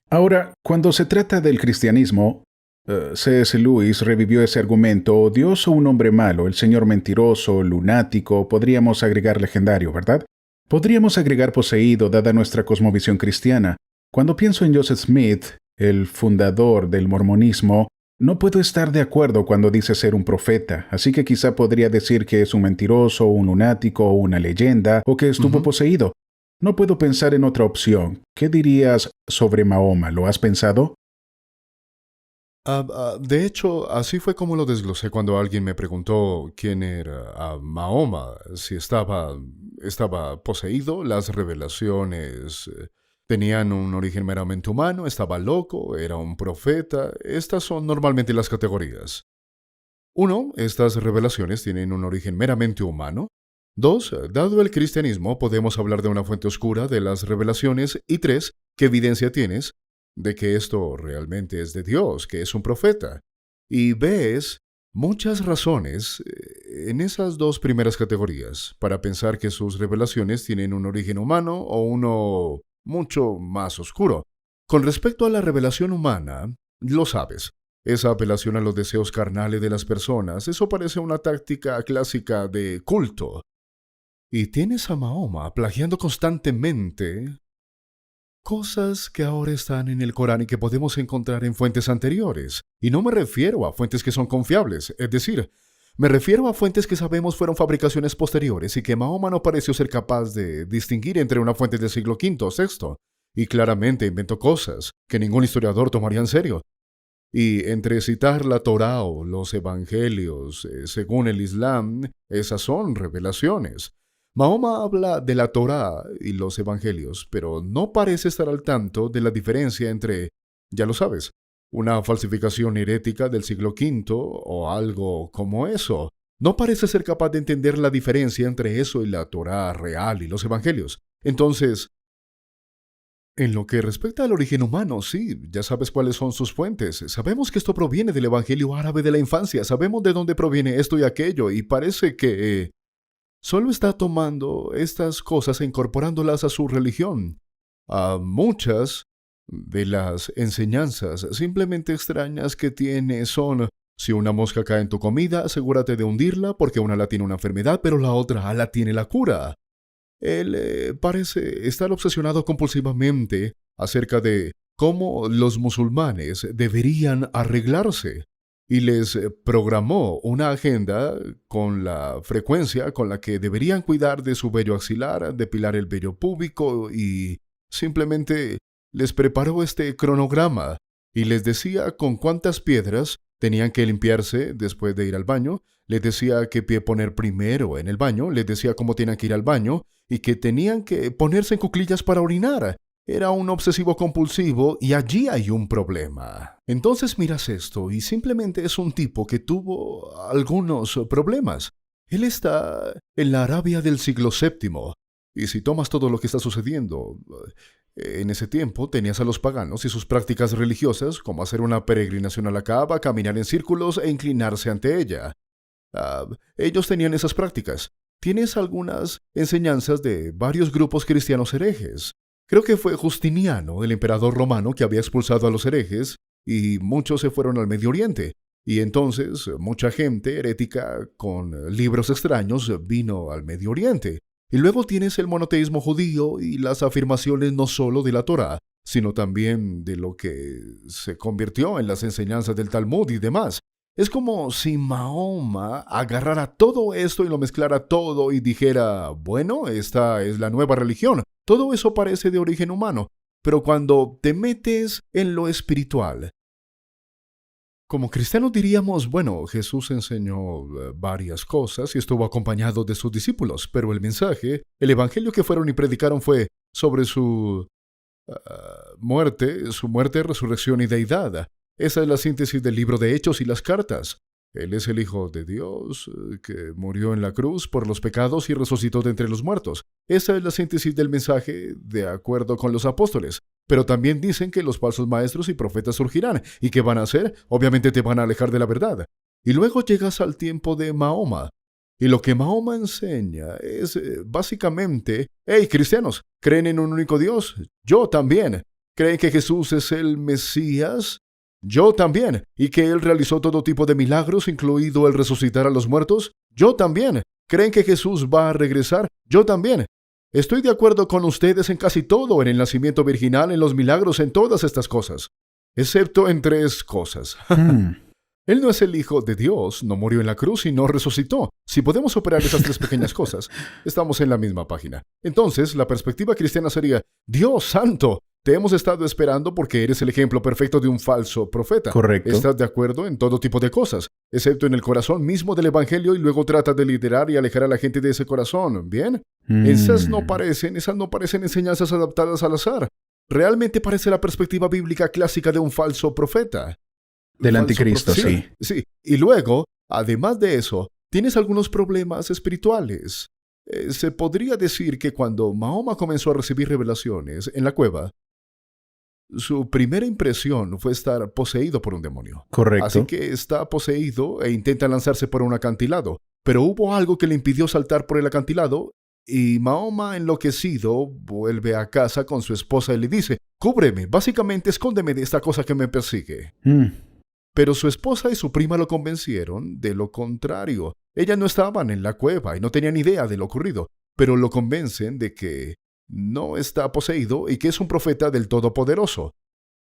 Ahora, cuando se trata del cristianismo, C.S. Lewis revivió ese argumento: Dios o un hombre malo, el señor mentiroso, lunático, podríamos agregar legendario, ¿verdad? Podríamos agregar poseído, dada nuestra cosmovisión cristiana. Cuando pienso en Joseph Smith, el fundador del mormonismo, no puedo estar de acuerdo cuando dice ser un profeta, así que quizá podría decir que es un mentiroso, un lunático, una leyenda, o que estuvo Ujú. poseído. No puedo pensar en otra opción. ¿Qué dirías sobre Mahoma? ¿Lo has pensado? De hecho, así fue como lo desglosé cuando alguien me preguntó quién era Mahoma, si estaba poseído, las revelaciones tenían un origen meramente humano, estaba loco, era un profeta. Estas son normalmente las categorías. Uno, estas revelaciones tienen un origen meramente humano. Dos, dado el cristianismo, podemos hablar de una fuente oscura de las revelaciones. Y tres, ¿qué evidencia tienes de que esto realmente es de Dios, que es un profeta? Y ves muchas razones en esas dos primeras categorías para pensar que sus revelaciones tienen un origen humano o uno mucho más oscuro. Con respecto a la revelación humana, lo sabes. Esa apelación a los deseos carnales de las personas, eso parece una táctica clásica de culto. Y tienes a Mahoma plagiando constantemente cosas que ahora están en el Corán y que podemos encontrar en fuentes anteriores. Y no me refiero a fuentes que son confiables, es decir, me refiero a fuentes que sabemos fueron fabricaciones posteriores y que Mahoma no pareció ser capaz de distinguir entre una fuente del siglo V o VI. Y claramente inventó cosas que ningún historiador tomaría en serio. Y entre citar la Torá o los evangelios, según el Islam, esas son revelaciones. Mahoma habla de la Torá y los evangelios, pero no parece estar al tanto de la diferencia entre, ya lo sabes, una falsificación herética del siglo V o algo como eso. No parece ser capaz de entender la diferencia entre eso y la Torá real y los evangelios. Entonces, en lo que respecta al origen humano, sí, ya sabes cuáles son sus fuentes. Sabemos que esto proviene del Evangelio árabe de la infancia, sabemos de dónde proviene esto y aquello, y parece que solo está tomando estas cosas e incorporándolas a su religión. A muchas de las enseñanzas simplemente extrañas que tiene son: si una mosca cae en tu comida, asegúrate de hundirla porque una la tiene una enfermedad, pero la otra la tiene la cura. Él parece estar obsesionado compulsivamente acerca de cómo los musulmanes deberían arreglarse y les programó una agenda con la frecuencia con la que deberían cuidar de su vello axilar, depilar el vello púbico y simplemente les preparó este cronograma y les decía con cuántas piedras tenían que limpiarse después de ir al baño, les decía qué pie poner primero en el baño, les decía cómo tenían que ir al baño y que tenían que ponerse en cuclillas para orinar. Era un obsesivo compulsivo y allí hay un problema. Entonces miras esto y simplemente es un tipo que tuvo algunos problemas. Él está en la Arabia del siglo VII. Y si tomas todo lo que está sucediendo, en ese tiempo tenías a los paganos y sus prácticas religiosas, como hacer una peregrinación a la Kaaba, caminar en círculos e inclinarse ante ella. Ellos tenían esas prácticas. Tienes algunas enseñanzas de varios grupos cristianos herejes. Creo que fue Justiniano, el emperador romano, que había expulsado a los herejes, y muchos se fueron al Medio Oriente. Y entonces mucha gente herética con libros extraños vino al Medio Oriente. Y luego tienes el monoteísmo judío y las afirmaciones no solo de la Torá, sino también de lo que se convirtió en las enseñanzas del Talmud y demás. Es como si Mahoma agarrara todo esto y lo mezclara todo y dijera: bueno, esta es la nueva religión. Todo eso parece de origen humano, pero cuando te metes en lo espiritual, como cristianos diríamos: bueno, Jesús enseñó varias cosas y estuvo acompañado de sus discípulos, pero el mensaje, el evangelio que fueron y predicaron fue sobre su muerte, resurrección y deidad. Esa es la síntesis del libro de Hechos y las cartas. Él es el Hijo de Dios, que murió en la cruz por los pecados y resucitó de entre los muertos. Esa es la síntesis del mensaje de acuerdo con los apóstoles. Pero también dicen que los falsos maestros y profetas surgirán. ¿Y qué van a hacer? Obviamente te van a alejar de la verdad. Y luego llegas al tiempo de Mahoma. Y lo que Mahoma enseña es básicamente: hey, cristianos, ¿creen en un único Dios? Yo también. ¿Creen que Jesús es el Mesías? Yo también. ¿Y que Él realizó todo tipo de milagros, incluido el resucitar a los muertos? Yo también. ¿Creen que Jesús va a regresar? Yo también. Estoy de acuerdo con ustedes en casi todo, en el nacimiento virginal, en los milagros, en todas estas cosas, excepto en 3 cosas. Él no es el Hijo de Dios, no murió en la cruz y no resucitó. Si podemos operar esas 3 pequeñas cosas, estamos en la misma página. Entonces, la perspectiva cristiana sería, Dios santo, te hemos estado esperando porque eres el ejemplo perfecto de un falso profeta. Correcto. Estás de acuerdo en todo tipo de cosas, excepto en el corazón mismo del Evangelio, y luego trata de liderar y alejar a la gente de ese corazón, ¿bien? Esas no parecen enseñanzas adaptadas al azar. Realmente parece la perspectiva bíblica clásica de un falso profeta. Del anticristo, sí. Sí. Y luego, además de eso, tienes algunos problemas espirituales. Se podría decir que cuando Mahoma comenzó a recibir revelaciones en la cueva, su primera impresión fue estar poseído por un demonio. Correcto. Así que está poseído e intenta lanzarse por un acantilado. Pero hubo algo que le impidió saltar por el acantilado y Mahoma, enloquecido, vuelve a casa con su esposa y le dice, cúbreme, básicamente escóndeme de esta cosa que me persigue. Pero su esposa y su prima lo convencieron de lo contrario. Ellas no estaban en la cueva y no tenían idea de lo ocurrido, pero lo convencen de que no está poseído y que es un profeta del Todopoderoso.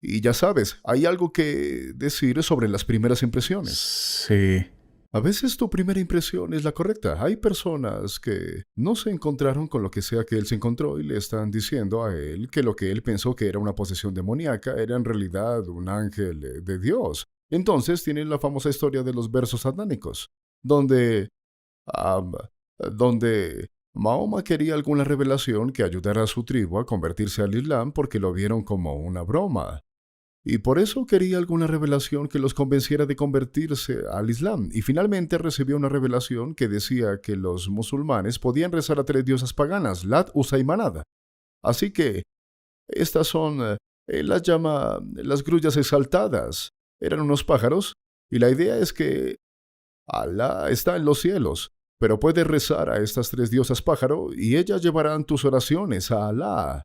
Y ya sabes, hay algo que decir sobre las primeras impresiones. Sí. A veces tu primera impresión es la correcta. Hay personas que no se encontraron con lo que sea que él se encontró y le están diciendo a él que lo que él pensó que era una posesión demoníaca era en realidad un ángel de Dios. Entonces tienen la famosa historia de los versos satánicos, donde Mahoma quería alguna revelación que ayudara a su tribu a convertirse al Islam porque lo vieron como una broma. Y por eso quería alguna revelación que los convenciera de convertirse al Islam. Y finalmente recibió una revelación que decía que los musulmanes podían rezar a 3 diosas paganas, Lat, Uzza y Manat. Así que estas son, las llama las grullas exaltadas. Eran unos pájaros, y la idea es que Alá está en los cielos, pero puedes rezar a estas 3 diosas pájaro y ellas llevarán tus oraciones a Alá.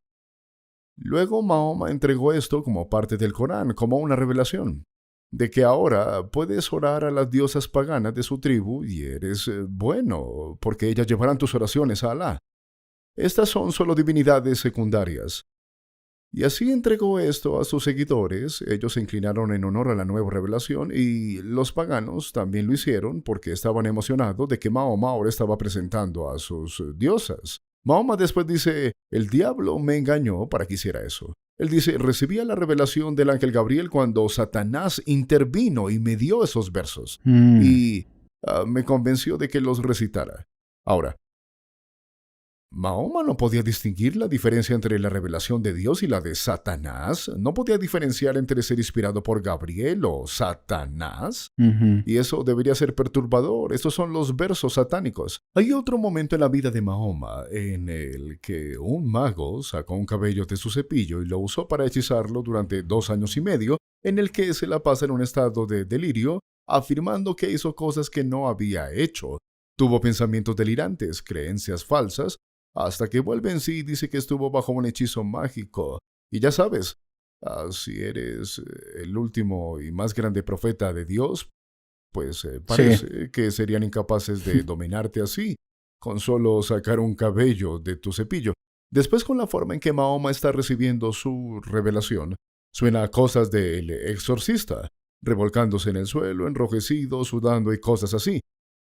Luego Mahoma entregó esto como parte del Corán, como una revelación, de que ahora puedes orar a las diosas paganas de su tribu y eres bueno, porque ellas llevarán tus oraciones a Alá. Estas son solo divinidades secundarias. Y así entregó esto a sus seguidores. Ellos se inclinaron en honor a la nueva revelación y los paganos también lo hicieron porque estaban emocionados de que Mahoma ahora estaba presentando a sus diosas. Mahoma después dice, el diablo me engañó para que hiciera eso. Él dice, recibía la revelación del ángel Gabriel cuando Satanás intervino y me dio esos versos. Y me convenció de que los recitara. Ahora, Mahoma no podía distinguir la diferencia entre la revelación de Dios y la de Satanás. No podía diferenciar entre ser inspirado por Gabriel o Satanás. Y eso debería ser perturbador. Estos son los versos satánicos. Hay otro momento en la vida de Mahoma en el que un mago sacó un cabello de su cepillo y lo usó para hechizarlo durante 2 años y medio, en el que se la pasa en un estado de delirio, afirmando que hizo cosas que no había hecho. Tuvo pensamientos delirantes, creencias falsas, hasta que vuelve en sí y dice que estuvo bajo un hechizo mágico. Y ya sabes, si eres el último y más grande profeta de Dios, pues parece que serían incapaces de dominarte así, con solo sacar un cabello de tu cepillo. Después, con la forma en que Mahoma está recibiendo su revelación, suena a cosas del exorcista, revolcándose en el suelo, enrojecido, sudando y cosas así,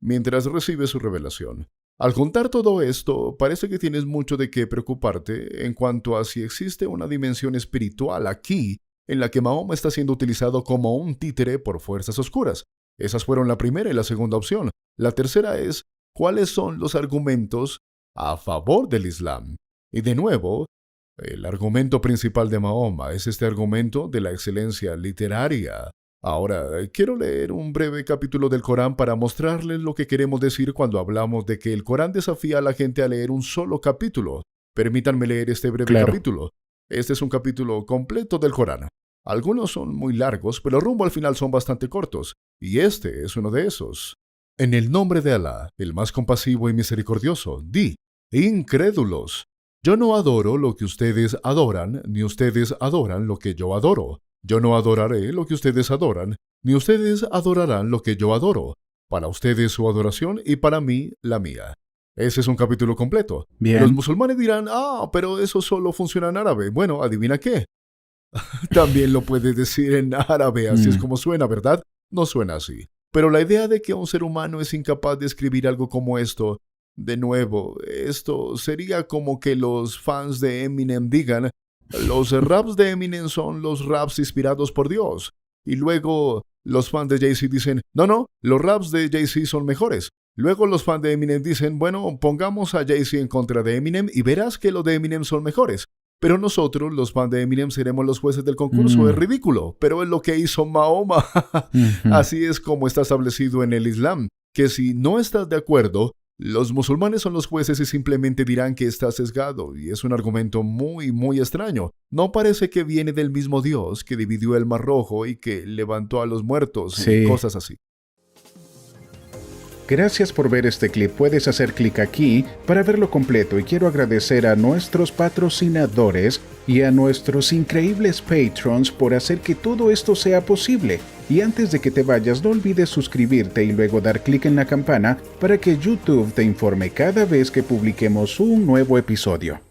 mientras recibe su revelación. Al contar todo esto, parece que tienes mucho de qué preocuparte en cuanto a si existe una dimensión espiritual aquí en la que Mahoma está siendo utilizado como un títere por fuerzas oscuras. Esas fueron la primera y la segunda opción. La tercera es, ¿cuáles son los argumentos a favor del Islam? Y de nuevo, el argumento principal de Mahoma es este argumento de la excelencia literaria. Ahora, quiero leer un breve capítulo del Corán para mostrarles lo que queremos decir cuando hablamos de que el Corán desafía a la gente a leer un solo capítulo. Permítanme leer este breve capítulo. Este es un capítulo completo del Corán. Algunos son muy largos, pero rumbo al final son bastante cortos, y este es uno de esos. En el nombre de Alá, el más compasivo y misericordioso, di, incrédulos, Yo no adoro lo que ustedes adoran, ni ustedes adoran lo que yo adoro. Yo no adoraré lo que ustedes adoran, ni ustedes adorarán lo que yo adoro. Para ustedes su adoración y para mí la mía. Ese es un capítulo completo. Bien. Los musulmanes dirán, pero eso solo funciona en árabe. Bueno, adivina qué. También lo puedes decir en árabe, así es como suena, ¿verdad? No suena así. Pero la idea de que un ser humano es incapaz de escribir algo como esto, de nuevo, esto sería como que los fans de Eminem digan, los raps de Eminem son los raps inspirados por Dios. Y luego los fans de Jay-Z dicen, no, los raps de Jay-Z son mejores. Luego los fans de Eminem dicen, bueno, pongamos a Jay-Z en contra de Eminem y verás que los de Eminem son mejores. Pero nosotros, los fans de Eminem, seremos los jueces del concurso. Es ridículo, pero es lo que hizo Mahoma. Así es como está establecido en el Islam, que si no estás de acuerdo, los musulmanes son los jueces y simplemente dirán que está sesgado. Y es un argumento muy, muy extraño. No parece que viene del mismo Dios que dividió el Mar Rojo y que levantó a los muertos y cosas así. Gracias por ver este clip. Puedes hacer clic aquí para verlo completo y quiero agradecer a nuestros patrocinadores y a nuestros increíbles patrons por hacer que todo esto sea posible. Y antes de que te vayas, no olvides suscribirte y luego dar clic en la campana para que YouTube te informe cada vez que publiquemos un nuevo episodio.